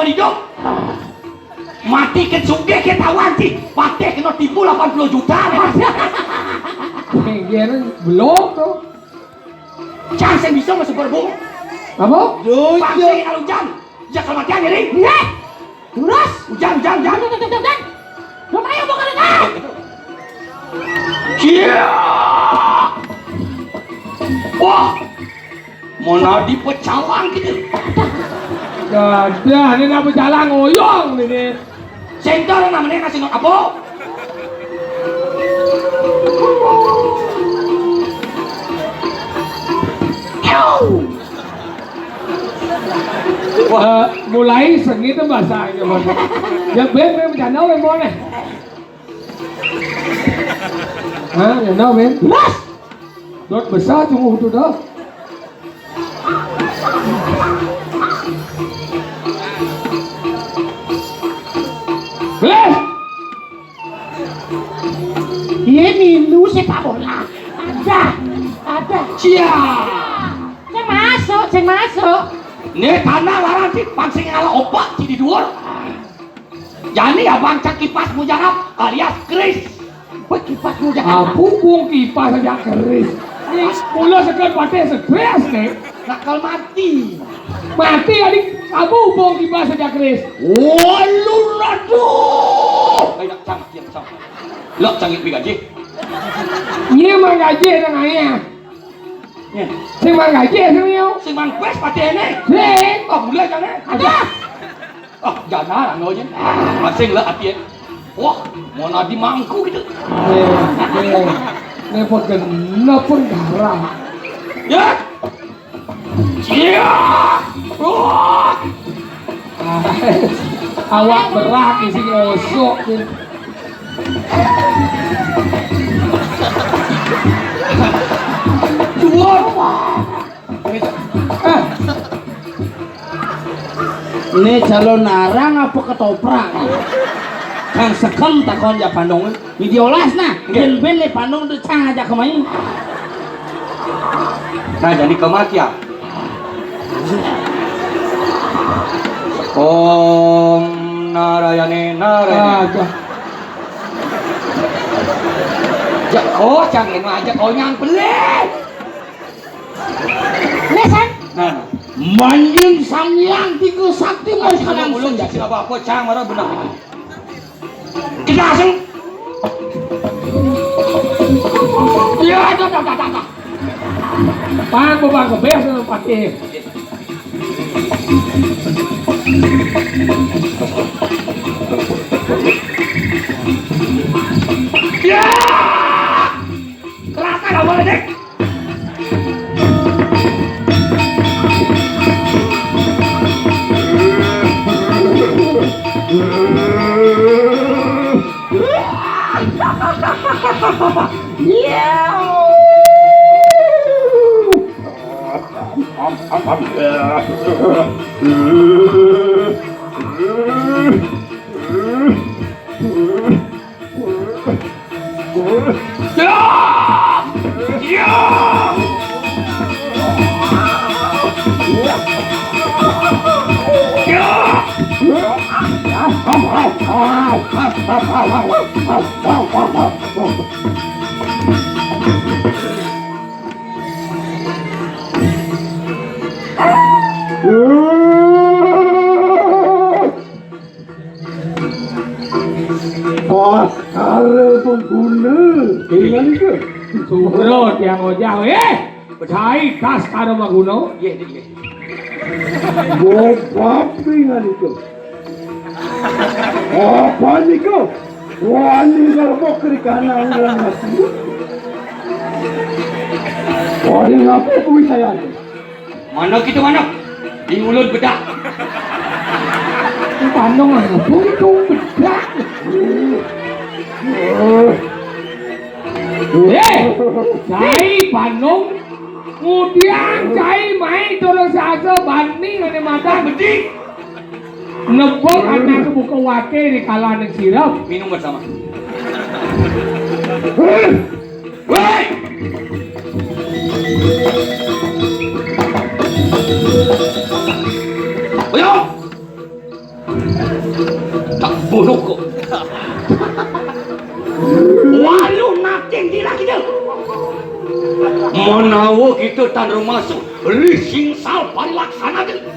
seumur hidup. Mati ke sugih ke tawan sih. Patih kena tipu 80 juta. Kenggiran belum tuh. Jangan saya bisa masuk berbung. Apa? Pangsi kalau hujan. Ya kematian ini. Iya. Terus. Hujan. Lumayan bukan ada. Cia. Wah. Mana dipecalang gitu. Dah, ini nak berjalan ngoyong ini. Center namanya kasih not apa? Wah, mulai sengit tuh bahasanya. Ya Ben bercanda Ben boleh. Hah, bercanda Ben? Mas. Dot besar cuma itu dah. Beles. Ini lu sepak bola. Ada. Cia. Ceng masuk. Ini tanah larang sih pangsing ala opak di dhuwur. Jadi abang cak kipas mujarab alias Chris. Kipas mujarab. Aku bung kipas saja keris. Ini mula sekali pakai stres nih. Nakal mati. Mati adik. Aku bung kipas saja keris. Walu aduh. Ayo cang. Lo cangit gaji. Ini mah gaji dengan ayah. Sing mang gaji semio. Sing mang quest pati ini. Sing. Oh boleh jangan. Ada. Oh jangan aja. Masing lah hati. Wah mau nadi mangku gitu. Ini pun genap pun darah. Ya. Cia. Wah. Awak berak isi ngosok. Dhuwur. Ini calon narang apa ketoprak? Kang sekem takon ya Bandung. Videolas nah. Ben le Bandung tu cang aja kemain. Nah jadi kematian. Om Narayane. Ya oh jangan aja kau yang pelit. Lesan. Nah. Manjing samyang tiga sakti mau Sekarang sekarang belum senja. jadi apa-apa cang marah benar. Kita langsung. Ya, dah. Pang bang kebes pakai. Ya. Kelakar lah boleh dek. Ada pengguna. Dengan ke? Subrot yang ojang. Cai kas kada maguno. Ye. Bopap dengan itu. Apa ni kau? Wani kalau kiri kanan orang nasi. Orang apa pun saya. Mana kita mana? Di mulut bedak. Bandung apa itu bedak. Cai Bandung. Kemudian cai main terus saja banding ada mata Bedik. nebok anak kebuka wake di kalangan sirap. Minum bersama. Woi. Ayo. Tak bunuh kok. Walu nating di lagi dah. Menawa kita tan masuk lising sal parilaksana deh.